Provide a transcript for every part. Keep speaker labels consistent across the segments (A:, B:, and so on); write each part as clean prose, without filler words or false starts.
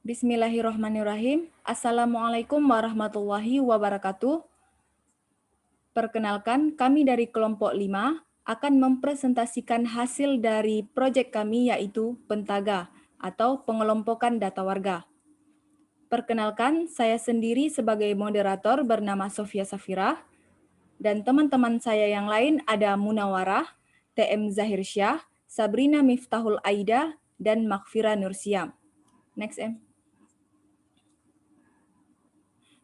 A: Bismillahirrahmanirrahim. Assalamualaikum warahmatullahi wabarakatuh. Perkenalkan, kami dari kelompok 5 akan mempresentasikan hasil dari proyek kami yaitu Pentaga atau pengelompokan data warga. Perkenalkan, saya sendiri sebagai moderator bernama Sofia Safira dan teman-teman saya yang lain ada Munawarah, TM Zahir Syah, Sabrina Miftahul Aida, dan Makfira Nursiam. Next, M.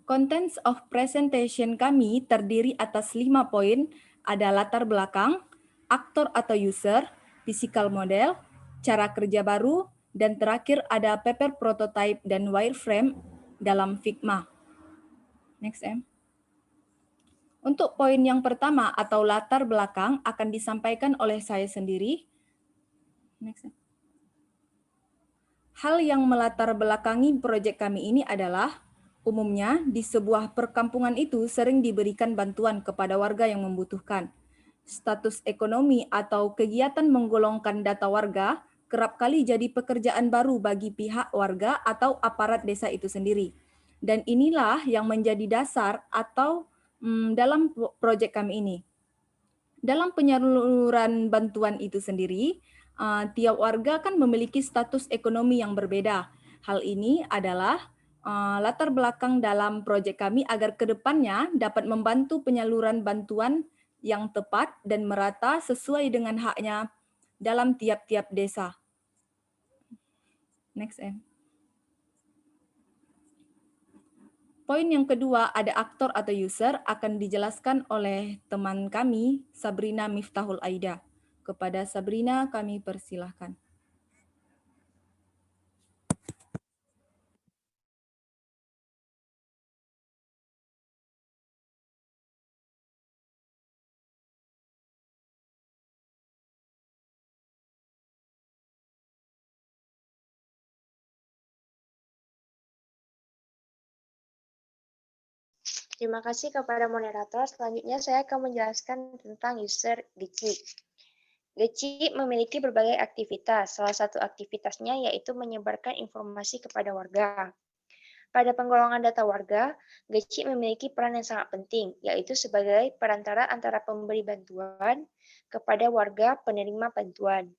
A: Contents of presentation kami terdiri atas 5 poin, ada latar belakang, aktor atau user, physical model, cara kerja baru, dan terakhir ada paper prototype dan wireframe dalam Figma. Next, M. Untuk poin yang pertama atau latar belakang akan disampaikan oleh saya sendiri. Next, M. Hal yang melatar belakangi proyek kami ini adalah umumnya, di sebuah perkampungan itu sering diberikan bantuan kepada warga yang membutuhkan. Status ekonomi atau kegiatan menggolongkan data warga kerap kali jadi pekerjaan baru bagi pihak warga atau aparat desa itu sendiri. Dan inilah yang menjadi dasar atau dalam proyek kami ini. Dalam penyaluran bantuan itu sendiri, tiap warga kan memiliki status ekonomi yang berbeda. Hal ini adalah latar belakang dalam proyek kami agar kedepannya dapat membantu penyaluran bantuan yang tepat dan merata sesuai dengan haknya dalam tiap-tiap desa. Next, M. Poin yang kedua, ada aktor atau user akan dijelaskan oleh teman kami, Sabrina Miftahul Aida. Kepada Sabrina, kami persilahkan.
B: Terima kasih kepada moderator. Selanjutnya saya akan menjelaskan tentang user Geci. Geci memiliki berbagai aktivitas. Salah satu aktivitasnya yaitu menyebarkan informasi kepada warga. Pada penggolongan data warga, Geci memiliki peran yang sangat penting, yaitu sebagai perantara antara pemberi bantuan kepada warga penerima bantuan.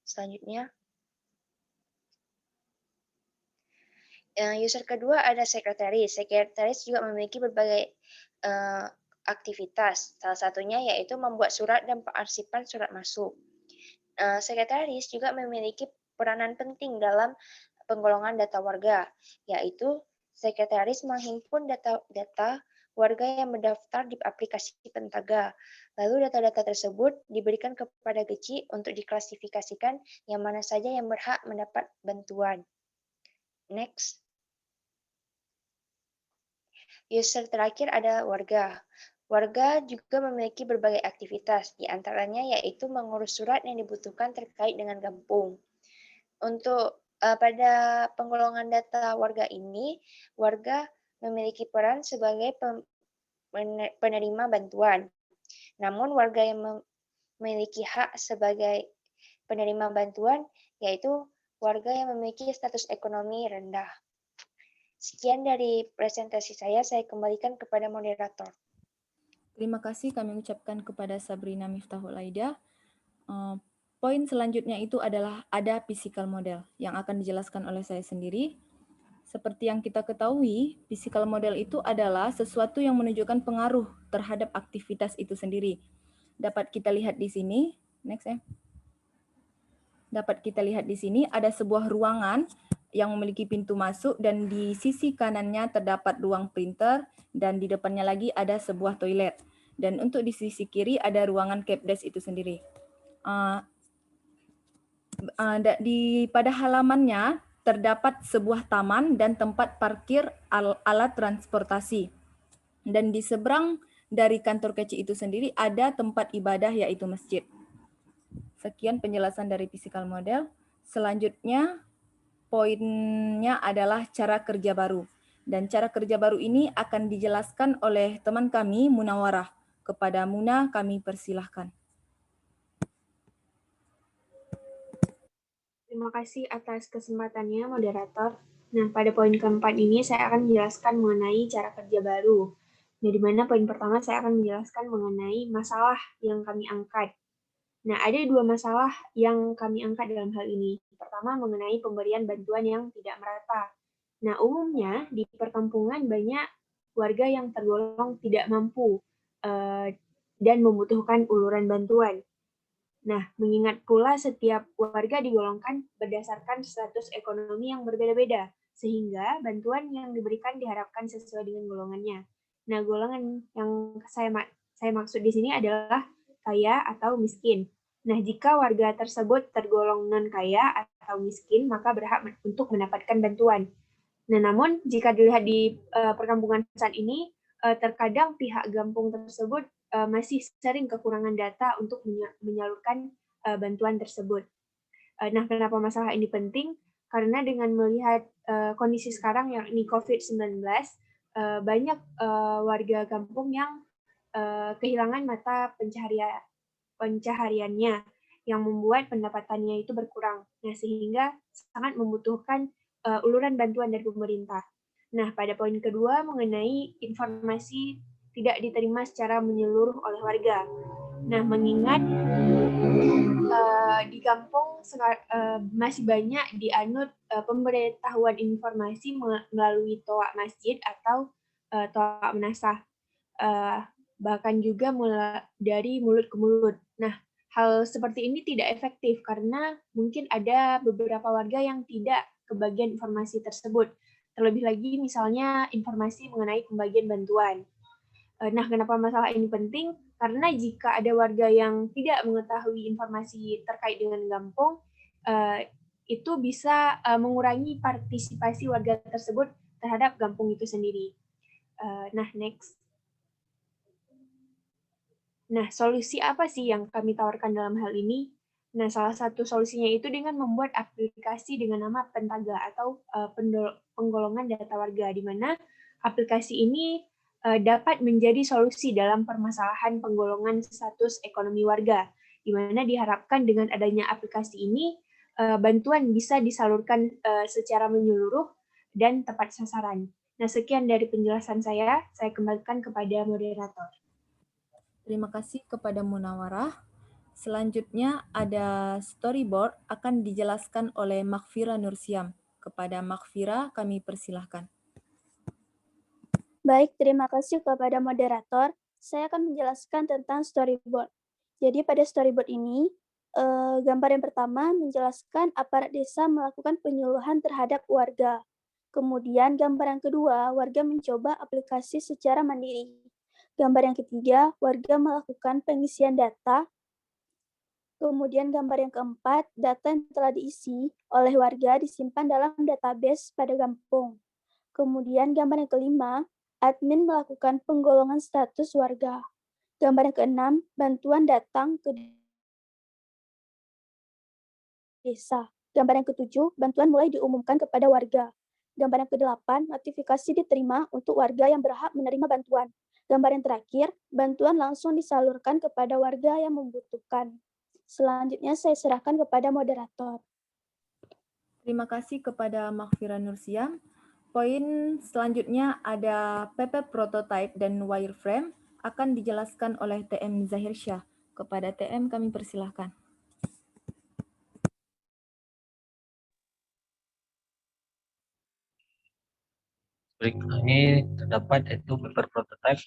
B: Selanjutnya, user kedua ada sekretaris. Sekretaris juga memiliki berbagai aktivitas. Salah satunya yaitu membuat surat dan pengarsipan surat masuk. Sekretaris juga memiliki peranan penting dalam penggolongan data warga, yaitu sekretaris menghimpun data warga yang mendaftar di aplikasi Pentaga. Lalu data-data tersebut diberikan kepada Geci untuk diklasifikasikan yang mana saja yang berhak mendapat bantuan. Next. User terakhir ada warga. Warga juga memiliki berbagai aktivitas, di antaranya yaitu mengurus surat yang dibutuhkan terkait dengan kampung. Untuk pada penggolongan data warga ini, warga memiliki peran sebagai penerima bantuan. Namun warga yang memiliki hak sebagai penerima bantuan yaitu warga yang memiliki status ekonomi rendah. Sekian dari presentasi saya kembalikan kepada moderator.
A: Terima kasih kami ucapkan kepada Sabrina Miftahul Aida. Poin selanjutnya itu adalah ada physical model yang akan dijelaskan oleh saya sendiri. Seperti yang kita ketahui, physical model itu adalah sesuatu yang menunjukkan pengaruh terhadap aktivitas itu sendiri. Dapat kita lihat di sini, next ya. Dapat kita lihat di sini ada sebuah ruangan yang memiliki pintu masuk dan di sisi kanannya terdapat ruang printer dan di depannya lagi ada sebuah toilet. Dan untuk di sisi kiri ada ruangan capdesk itu sendiri. Pada halamannya terdapat sebuah taman dan tempat parkir alat transportasi. Dan di seberang dari kantor kecil itu sendiri ada tempat ibadah yaitu masjid. Sekian penjelasan dari physical model. Selanjutnya poinnya adalah cara kerja baru. Dan cara kerja baru ini akan dijelaskan oleh teman kami, Munawarah. Kepada Muna kami persilahkan.
C: Terima kasih atas kesempatannya, moderator. Nah, pada poin keempat ini saya akan menjelaskan mengenai cara kerja baru. Nah, di mana poin pertama saya akan menjelaskan mengenai masalah yang kami angkat. Nah, ada dua masalah yang kami angkat dalam hal ini. Pertama, mengenai pemberian bantuan yang tidak merata. Nah, umumnya di perkampungan banyak warga yang tergolong tidak mampu dan membutuhkan uluran bantuan. Nah, mengingat pula setiap warga digolongkan berdasarkan status ekonomi yang berbeda-beda, sehingga bantuan yang diberikan diharapkan sesuai dengan golongannya. Nah, golongan yang saya maksud di sini adalah kaya atau miskin. Nah, jika warga tersebut tergolong non-kaya atau miskin, maka berhak untuk mendapatkan bantuan. Nah, namun jika dilihat di perkampungan saat ini, terkadang pihak kampung tersebut masih sering kekurangan data untuk menyalurkan bantuan tersebut. Nah, kenapa masalah ini penting? Karena dengan melihat kondisi sekarang yang ini COVID-19, banyak warga kampung yang kehilangan mata pencahariannya yang membuat pendapatannya itu berkurang. Nah, sehingga sangat membutuhkan uluran bantuan dari pemerintah. Nah, pada poin kedua mengenai informasi tidak diterima secara menyeluruh oleh warga. Nah, mengingat di kampung masih banyak dianut pemberitahuan informasi melalui toa masjid atau toa menasah, bahkan juga dari mulut ke mulut. Nah, hal seperti ini tidak efektif karena mungkin ada beberapa warga yang tidak kebagian informasi tersebut. Terlebih lagi misalnya informasi mengenai pembagian bantuan. Nah, kenapa masalah ini penting? Karena jika ada warga yang tidak mengetahui informasi terkait dengan kampung, itu bisa mengurangi partisipasi warga tersebut terhadap kampung itu sendiri. Nah, next. Nah, solusi apa sih yang kami tawarkan dalam hal ini? Nah, salah satu solusinya itu dengan membuat aplikasi dengan nama Pentaga atau penggolongan data warga, di mana aplikasi ini dapat menjadi solusi dalam permasalahan penggolongan status ekonomi warga, di mana diharapkan dengan adanya aplikasi ini, bantuan bisa disalurkan secara menyeluruh dan tepat sasaran. Nah, sekian dari penjelasan saya kembalikan kepada moderator.
A: Terima kasih kepada Munawarah. Selanjutnya ada storyboard akan dijelaskan oleh Makfira Nursiam. Kepada Makfira kami persilahkan.
D: Baik, terima kasih kepada moderator. Saya akan menjelaskan tentang storyboard. Jadi pada storyboard ini, gambar yang pertama menjelaskan aparat desa melakukan penyuluhan terhadap warga. Kemudian gambar yang kedua, warga mencoba aplikasi secara mandiri. Gambar yang ketiga, warga melakukan pengisian data. Kemudian gambar yang keempat, data yang telah diisi oleh warga disimpan dalam database pada kampung. Kemudian gambar yang kelima, admin melakukan penggolongan status warga. Gambar yang keenam, bantuan datang ke desa. Gambar yang ketujuh, bantuan mulai diumumkan kepada warga. Gambar yang kedelapan, notifikasi diterima untuk warga yang berhak menerima bantuan. Gambar yang terakhir, bantuan langsung disalurkan kepada warga yang membutuhkan. Selanjutnya saya serahkan kepada moderator.
A: Terima kasih kepada Makfira Nursiam. Poin selanjutnya ada PP Prototype dan Wireframe akan dijelaskan oleh TM Zahir Syah. Kepada TM kami persilahkan.
E: Berikut ini terdapat itu paper prototype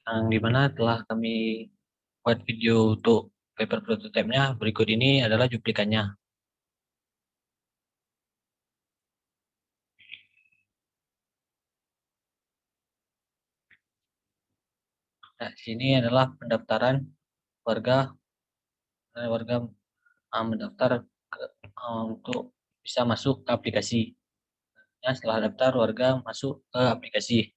E: yang dimana telah kami buat video untuk paper prototype-nya. Berikut ini adalah cuplikannya. Nah, sini adalah pendaftaran warga mendaftar untuk bisa masuk ke aplikasi. Nah, setelah daftar warga masuk ke aplikasi.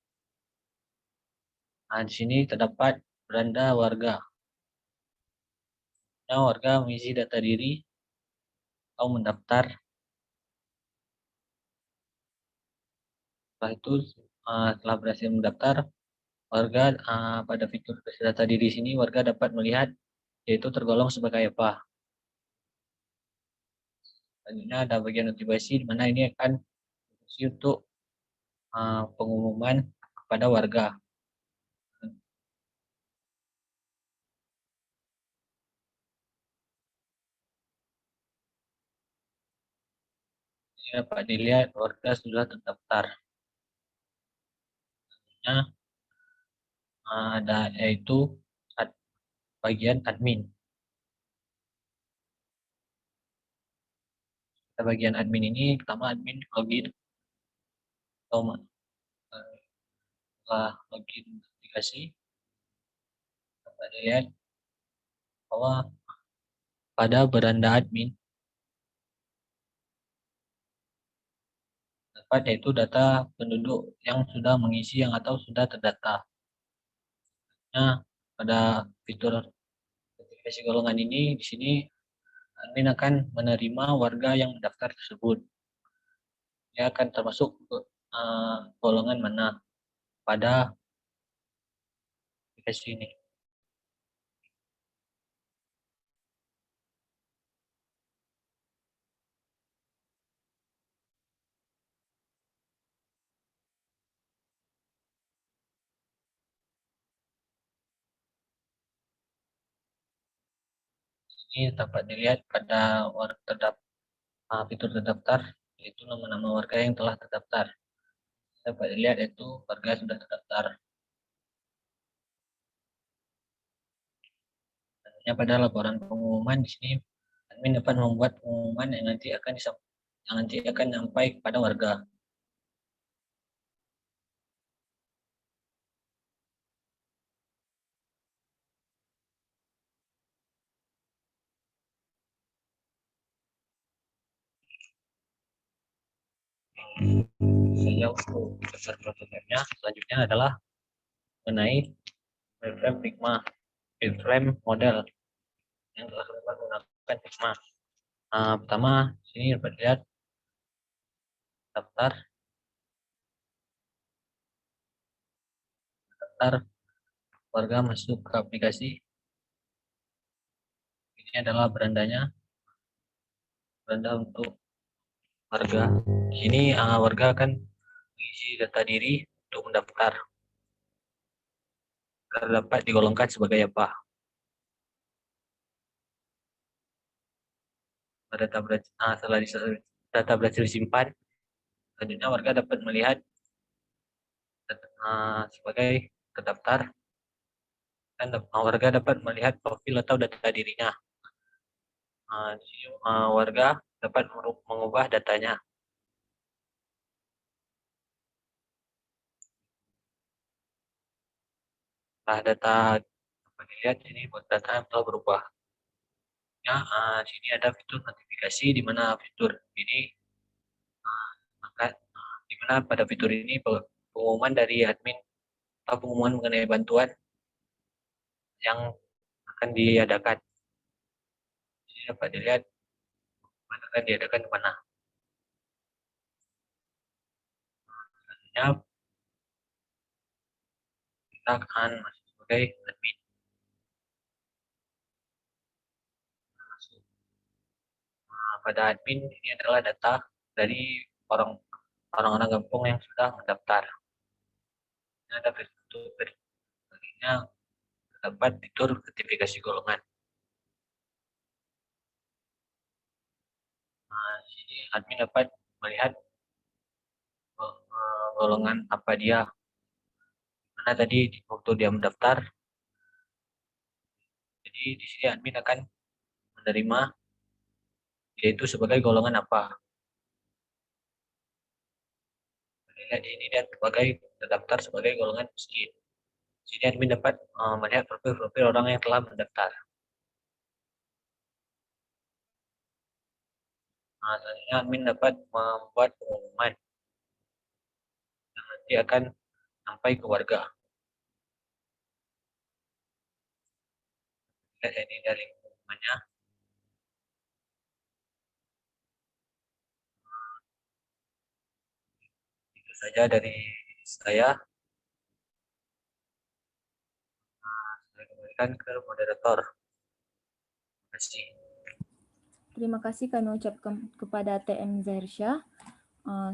E: Nah, di sini terdapat beranda warga. Nah, warga mengisi data diri atau mendaftar. Setelah itu, setelah berhasil mendaftar, warga pada fitur data diri sini warga dapat melihat yaitu tergolong sebagai apa. Selanjutnya ada bagian notifikasi, di mana ini akan berfungsi untuk pengumuman kepada warga. Ini dapat dilihat warga sudah terdaftar. Selanjutnya ada yaitu bagian admin. Bagian admin ini pertama admin login atau setelah login aplikasi, dapat dilihat bahwa pada beranda admin dapat yaitu data penduduk yang sudah mengisi yang atau sudah terdata. Nah, pada fitur notifikasi golongan ini di sini admin akan menerima warga yang mendaftar tersebut. Dia akan termasuk golongan mana pada aplikasi ini. Ini dapat dilihat pada fitur terdaftar, yaitu nama-nama warga yang telah terdaftar. Dapat dilihat itu warga sudah terdaftar. Selanjutnya pada laporan pengumuman di sini admin dapat membuat pengumuman yang nanti akan sampai kepada warga. Saja untuk dasar prototipenya. Selanjutnya adalah mengenai wireframe Figma, wireframe model yang telah dapat menggunakan Figma. Pertama, sini dapat lihat daftar warga masuk ke aplikasi. Ini adalah berandanya, beranda untuk warga. Di sini warga akan mengisi data diri untuk mendaftar. Dapat digolongkan sebagai apa? Setelah data berhasil disimpan, selanjutnya warga dapat melihat sebagai terdaftar, dan warga dapat melihat profil atau data dirinya. Di sini warga dapat mengubah datanya. Setelah data dapat dilihat, ini buat data yang telah berubah. Ya, di sini ada fitur notifikasi, di mana fitur ini di mana pada fitur ini pengumuman dari admin atau pengumuman mengenai bantuan yang akan diadakan. Ini dapat dilihat akan diadakan di mana. Selanjutnya kita akan masuk sebagai admin. Pada admin ini adalah data dari orang-orang kampung yang sudah mendaftar. Ini ada fitur selanjutnya terdapat fitur sertifikasi golongan. Di sini admin dapat melihat golongan apa dia. Karena tadi waktu dia mendaftar, jadi di sini admin akan menerima yaitu sebagai golongan apa. Ini dia sebagai terdaftar sebagai golongan miskin. Di sini admin dapat melihat profil-profil orang yang telah mendaftar. Selanjutnya admin dapat membuat pengumuman yang nanti akan sampai ke warga. Ini dari pengumumannya. Itu saja dari saya. Saya kembalikan ke moderator. Terima kasih.
A: Terima kasih kami ucapkan kepada TM Zahirsya.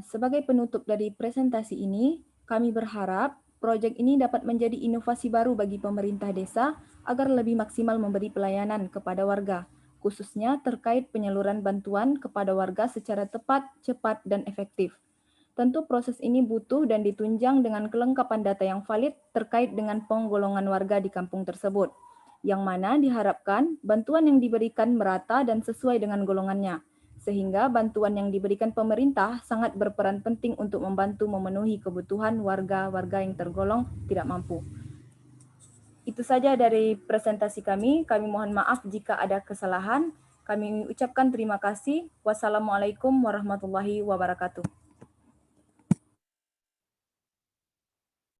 A: Sebagai penutup dari presentasi ini, kami berharap proyek ini dapat menjadi inovasi baru bagi pemerintah desa agar lebih maksimal memberi pelayanan kepada warga, khususnya terkait penyaluran bantuan kepada warga secara tepat, cepat, dan efektif. Tentu proses ini butuh dan ditunjang dengan kelengkapan data yang valid terkait dengan penggolongan warga di kampung tersebut, yang mana diharapkan bantuan yang diberikan merata dan sesuai dengan golongannya, sehingga bantuan yang diberikan pemerintah sangat berperan penting untuk membantu memenuhi kebutuhan warga-warga yang tergolong tidak mampu. Itu saja dari presentasi kami. Kami mohon maaf jika ada kesalahan. Kami ucapkan terima kasih. Wassalamualaikum warahmatullahi wabarakatuh.